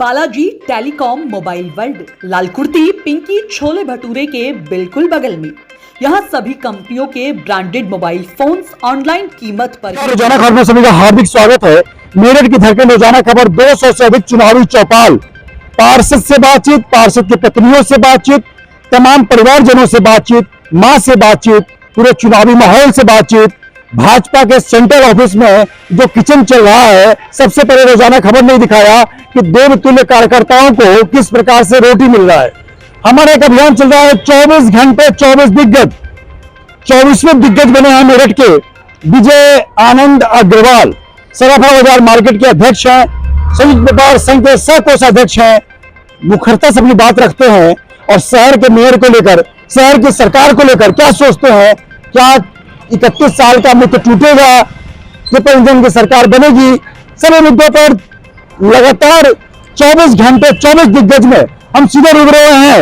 Balaji telecom mobile world, लाल कुर्ती पिंकी छोले भटूरे के बिल्कुल बगल में। यहाँ सभी कंपनियों के ब्रांडेड मोबाइल फोन्स ऑनलाइन कीमत पर। रोजाना खबर में सभी का हार्दिक स्वागत है। मेरठ की धड़कन रोजाना खबर 200 से अधिक चुनावी चौपाल, पार्षद से बातचीत, पार्षद के प्रतिनिधियों से बातचीत, तमाम परिवारजनों से बातचीत, मां से बातचीत, पूरे चुनावी माहौल से बातचीत, भाजपा के सेंट्रल ऑफिस में जो किचन चल रहा है। सबसे पहले रोजाना खबर नहीं दिखाया कि देवतुल्य कार्यकर्ताओं को किस प्रकार से रोटी मिल रहा है। हमारा एक अभियान चल रहा है 24 घंटे 24 दिग्गज। 24वें दिग्गज बने हैं मेरठ के विजय आनंद अग्रवाल, सराफा बाजार मार्केट के अध्यक्ष हैं, संयुक्त व्यापार संघ के सह कोषाध्यक्ष हैं। मुखरता से अपनी बात रखते हैं और शहर के मेयर को लेकर, शहर की सरकार को लेकर क्या सोचते हैं। क्या 31 साल का मुद्दा टूटेगा, ट्रिपल इंजन की सरकार बनेगी। सभी मुद्दों पर लगातार 24 घंटे 24 दिग्गज में हम सीधे रूबरू हैं।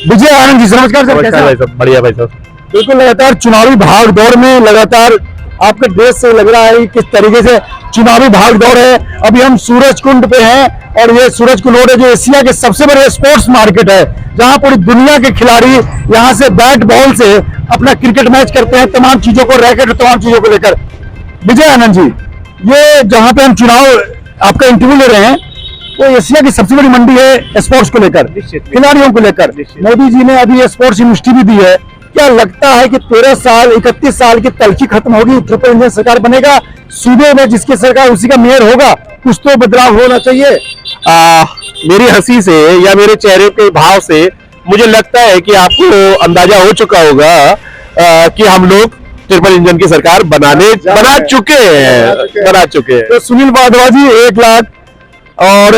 विजय आनंद जी, नमस्कार सर। कैसे भाई साहब? बढ़िया भाई साहब। बिल्कुल, लगातार चुनावी भाग दौड़ में लगातार आपके देश से लग रहा है कि किस तरीके से चुनावी भाग दौड़ है। अभी हम सूरज कुंड पे हैं और ये सूरज कुंड है जो एशिया के सबसे बड़े स्पोर्ट्स मार्केट है, जहां पूरी दुनिया के खिलाड़ी यहां से बैट बॉल से अपना क्रिकेट मैच करते हैं, तमाम चीजों को, रैकेट और तमाम चीजों को लेकर। विजय आनंद जी, ये जहां पे हम चुनाव आपका इंटरव्यू ले रहे हैं वो एशिया की सबसे बड़ी मंडी है स्पोर्ट्स को लेकर, खिलाड़ियों को लेकर। मोदी जी ने अभी स्पोर्ट्स यूनिवर्सिटी भी दी है। क्या लगता है कि 13 साल 31 साल की तलखी खत्म होगी, ट्रिपल इंजन सरकार बनेगा, सूबे में जिसकी सरकार उसी का मेयर होगा, कुछ तो बदलाव होना चाहिए? मेरी हंसी से या मेरे चेहरे के भाव से मुझे लगता है कि आपको अंदाजा हो चुका होगा कि हम लोग ट्रिपल इंजन की सरकार बना चुके हैं। तो सुनील वाधवा जी 1 लाख और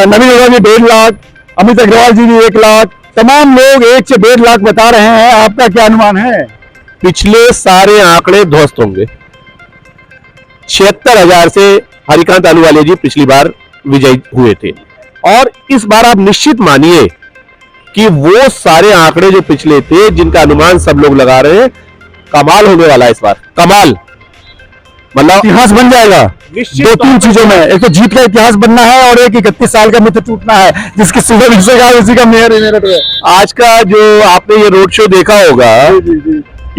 नवीन अग्रवाल जी 1.5 लाख, अमित अग्रवाल जी भी 1 लाख, तमाम लोग 1 से 1.5 लाख बता रहे हैं। आपका क्या अनुमान है? पिछले सारे आंकड़े ध्वस्त होंगे। 76,000 से हरिकांत आलूवालिया जी पिछली बार विजयी हुए थे और इस बार आप निश्चित मानिए कि वो सारे आंकड़े जो पिछले थे, जिनका अनुमान सब लोग लगा रहे हैं, कमाल होने वाला है इस बार। कमाल मतलब इतिहास बन जाएगा 2-3 चीजों में। एक तो जीत का इतिहास बनना है और एक 31 साल का मित्र टूटना है, जिसकी सुबह उसी का मेयर है। आज का जो आपने ये रोड शो देखा होगा,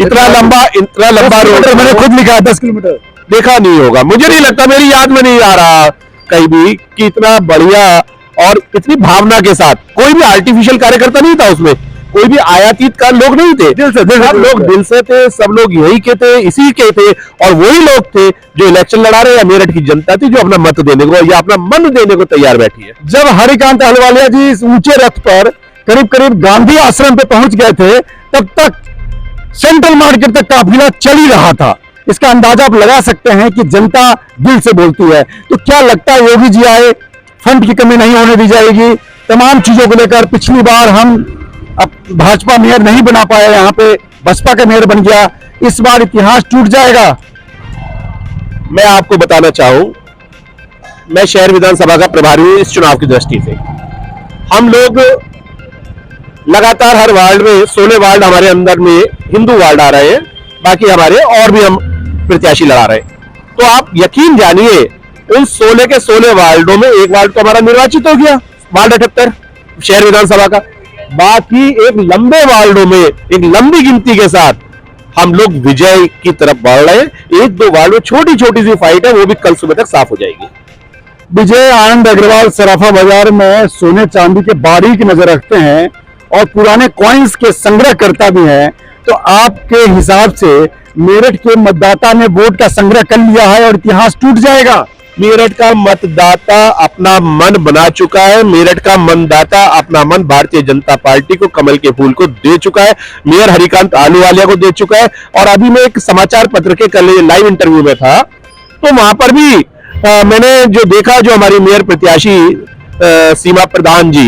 इतना लंबा रोड मैंने खुद लिखा है 10 किलोमीटर देखा नहीं होगा। मुझे नहीं लगता, मेरी याद में नहीं आ रहा कहीं भी कि इतना बढ़िया और इतनी भावना के साथ। कोई भी आर्टिफिशियल कार्यकर्ता नहीं था उसमें, कोई भी आयातित का लोग नहीं थे। सब लोग दिल से थे, सब लोग यही के थे, इसी के थे और वही लोग थे जो इलेक्शन लड़ा रहे। या मेरठ की जनता थी जो अपना मत देने को या अपना मन देने को तैयार बैठी है। जब हरिकांत आलूवालिया जी इस ऊंचे रथ पर करीब करीब गांधी आश्रम पे पहुंच गए थे, तब तक सेंट्रल मार्केट तक काफिला चल ही रहा था। इसका अंदाजा आप लगा सकते हैं कि जनता दिल से बोलती है। तो क्या लगता है योगी जी आए, फंड की कमी नहीं होने दी जाएगी, तमाम चीजों को लेकर? पिछली बार हम अब भाजपा मेयर नहीं बना पाए, यहाँ पे बसपा का मेयर बन गया। इस बार इतिहास टूट जाएगा? मैं आपको बताना चाहूं, मैं शहर विधानसभा का प्रभारी हूं इस चुनाव की दृष्टि से। हम लोग लगातार हर वार्ड में 16 वार्ड हमारे अंदर में हिंदू वार्ड आ रहे हैं, बाकी हमारे और भी हम प्रत्याशी लड़ा रहे हैं। तो आप यकीन जानिए उन 16 के 16 वार्डों में एक वार्ड तो हमारा निर्वाचित हो गया, वार्ड 78 शहर विधानसभा का। बाकी एक लंबे वार्डों में एक लंबी गिनती के साथ हम लोग विजय की तरफ बढ़ रहे हैं। 1-2 वार्ड में छोटी छोटी सी फाइट है, वो भी कल सुबह तक साफ हो जाएगी। विजय आनंद अग्रवाल सराफा बाजार में सोने चांदी के बारीक नजर रखते हैं और पुराने कॉइन्स के संग्रह करता भी हैं। तो आपके हिसाब से मेरठ के मतदाता ने वोट का संग्रह कर लिया है और इतिहास टूट जाएगा? मेरठ का मतदाता अपना मन बना चुका है। मेरठ का मतदाता अपना मन भारतीय जनता पार्टी को, कमल के फूल को दे चुका है, मेयर हरिकांत आलूवालिया को दे चुका है। और अभी मैं एक समाचार पत्र के कल लाइव इंटरव्यू में था, तो वहां पर भी मैंने जो देखा, जो हमारी मेयर प्रत्याशी सीमा प्रधान जी,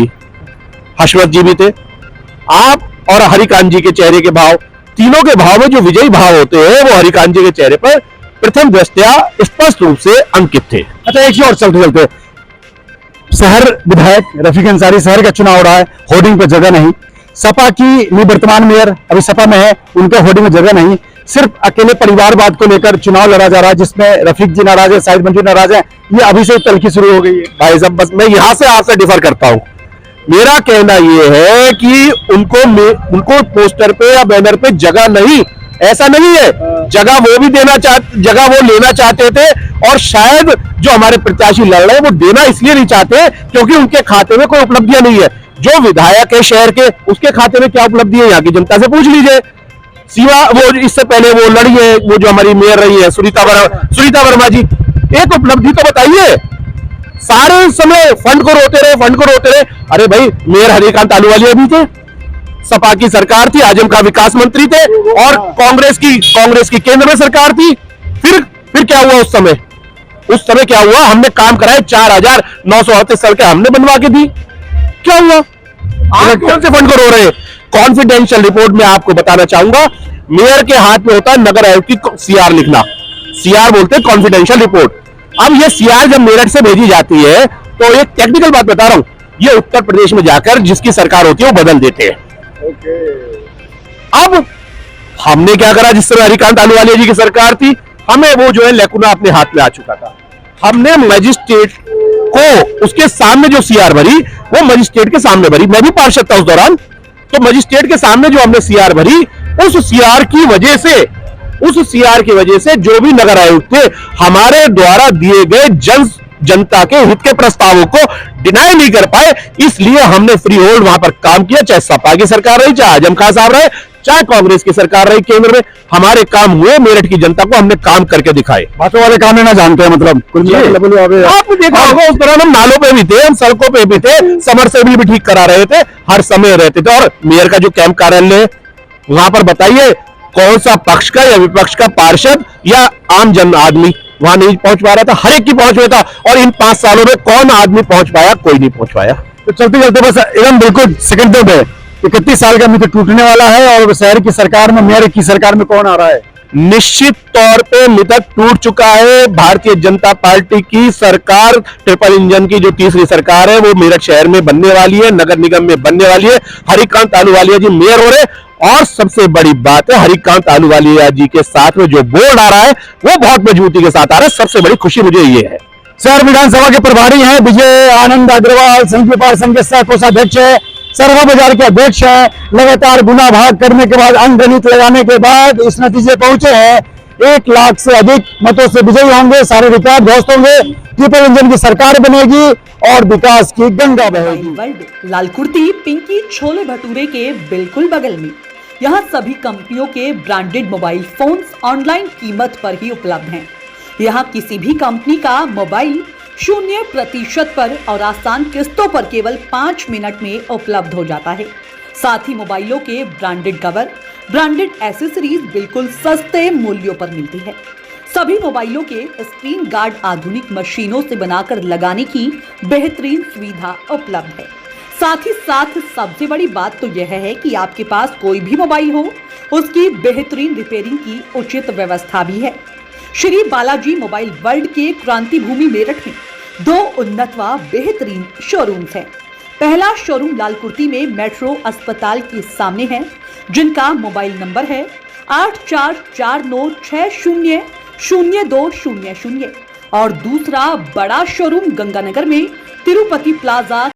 हर्षवर्धन जी भी थे, आप और हरिकांत जी के चेहरे के भाव, तीनों के भाव में जो विजयी भाव होते हैं वो हरिकांत जी के चेहरे पर प्रथम दृष्टया स्पष्ट रूप से अंकित थे। अच्छा, एक ही और चलते शहर विधायक रफीक अंसारी, शहर का चुनाव हो रहा है, होर्डिंग पर जगह नहीं। सपा की निवर्तमान मेयर अभी सपा में है, उनका होर्डिंग में जगह नहीं। सिर्फ अकेले परिवारवाद को लेकर चुनाव लड़ा जा रहा है, जिसमें रफीक जी नाराज है, साहिद मंजूर नाराज है, ये अभी से तलखी शुरू हो गई है। भाई साहब बस मैं यहां से आपसे डिफर करता हूं। मेरा कहना यह है कि उनको पोस्टर पे या बैनर पे जगह नहीं, ऐसा नहीं है, जगह वो भी जगह वो लेना चाहते थे, और शायद जो हमारे प्रत्याशी लड़ रहे हैं वो देना इसलिए नहीं चाहते क्योंकि उनके खाते में कोई उपलब्धियां नहीं है। जो विधायक है शहर के, उसके खाते में क्या उपलब्धि है यहाँ की जनता से पूछ लीजिए। सिवा वो इससे पहले वो लड़ी है, वो जो हमारी मेयर रही है सुनीता वर्मा जी, एक उपलब्धि तो बताइए। सारे समय फंड को रोते रहे। अरे भाई, मेयर हरिकांत आलूवालिया भी थे, सपा की सरकार थी, आजम खां विकास मंत्री थे, और कांग्रेस की केंद्र में सरकार थी। फिर क्या हुआ उस समय क्या हुआ? हमने काम कराए, 4,938 सड़कें हमने बनवा के दी। क्या हुआ? आप कौन से फंड को रो रहे हैं? कॉन्फिडेंशियल रिपोर्ट में आपको बताना चाहूंगा, मेयर के हाथ में होता है नगर आयोग की सीआर लिखना, सीआर बोलते हैं कॉन्फिडेंशियल रिपोर्ट। अब ये सीआर जब मेरठ से भेजी जाती है तो एक टेक्निकल बात बता रहा हूं, ये उत्तर प्रदेश में जाकर जिसकी सरकार होती है वो बदल देते हैं। अब हमने क्या करा, जिस समय हरिकांत आलूवालिया जी की सरकार थी, हमें वो जो है लेकुना अपने हाथ में आ चुका था। हमने मजिस्ट्रेट को उसके सामने जो सीआर भरी, वो मजिस्ट्रेट के सामने भरी, मैं भी पार्षद था उस दौरान, तो मजिस्ट्रेट के सामने जो हमने सीआर भरी, उस सीआर की वजह से जो भी नगर आयुक्त थे, हमारे द्वारा दिए गए जनता के हित के प्रस्तावों को डिनाई नहीं कर पाए, इसलिए हमने फ्री होल्ड वहां पर काम किया। चाहे सपा की सरकार रही, चाहे आजम खान साहब रहे, चाहे कांग्रेस की सरकार रही केंद्र में, हमारे काम हुए। मेरठ की जनता को हमने काम करके दिखाए। बातों वाले काम ना जानते हैं, मतलब आपने देखा होगा उस दौरान हम नालों पे भी थे, हम सड़कों पे भी थे, समरसेबल भी ठीक करा रहे थे, हर समय रहते थे। और मेयर का जो कैंप कार्यालय है, वहां पर बताइए कौन सा पक्ष का या विपक्ष का पार्षद या आम जन आदमी वहां नहीं पहुंच पा रहा था, हर एक की पहुंच में था। और इन 5 सालों में कौन आदमी पहुंच पाया? कोई नहीं पहुंच पाया। तो चलते बस एकदम बिल्कुल सेकंडों में 31 साल का मित्र टूटने वाला है, और शहर की सरकार में, मेयर की सरकार में कौन आ रहा है? निश्चित तौर पे मिथक टूट चुका है। भारतीय जनता पार्टी की सरकार, ट्रिपल इंजन की जो तीसरी सरकार है, वो मेरठ शहर में बनने वाली है, नगर निगम में बनने वाली है। हरिकांत आलूवालिया जी मेयर हो रहे, और सबसे बड़ी बात है, हरिकांत आलूवालिया जी के साथ में जो बोर्ड आ रहा है वो बहुत मजबूती के साथ आ रहा है। सबसे बड़ी खुशी मुझे ये है। शहर विधानसभा के प्रभारी हैं विजय आनंद अग्रवाल, संघ व्यापार संघ के सह कोषाध्यक्ष है, सरवा बाजार के अध्यक्ष है। लगातार गुना भाग करने के बाद, अंक गणित लगाने के बाद इस नतीजे पहुंचे हैं 1 लाख से अधिक मतों से विजयी होंगे। सारे रिकॉर्ड ध्वस्त होंगे, ट्रिपल इंजन की सरकार बनेगी और विकास की गंगा बहेगी। मोबाइल वर्ल्ड लाल कुर्ती पिंकी छोले भटूरे के बिल्कुल बगल में। यहाँ सभी कंपनियों के ब्रांडेड मोबाइल फोन्स ऑनलाइन कीमत पर ही उपलब्ध हैं। यहाँ किसी भी कंपनी का मोबाइल 0% पर और आसान किस्तों पर केवल 5 मिनट में उपलब्ध हो जाता है। साथ ही मोबाइलों के ब्रांडेड कवर, ब्रांडेड एसेसरीज बिल्कुल सस्ते मूल्यों पर मिलती है। सभी मोबाइलों के स्क्रीन गार्ड आधुनिक मशीनों से बनाकर लगाने की बेहतरीन सुविधा उपलब्ध है। साथ ही साथ सबसे बड़ी बात तो यह है कि आपके पास कोई भी मोबाइल हो, उसकी बेहतरीन रिपेयरिंग की उचित व्यवस्था भी है। श्री बालाजी मोबाइल वर्ल्ड के क्रांति भूमि मेरठ में 2 उन्नत व बेहतरीन शोरूम्स हैं। पहला शोरूम लाल कुर्ती में मेट्रो अस्पताल के सामने है, जिनका मोबाइल नंबर है 8449600200, और दूसरा बड़ा शोरूम गंगानगर में तिरुपति प्लाजा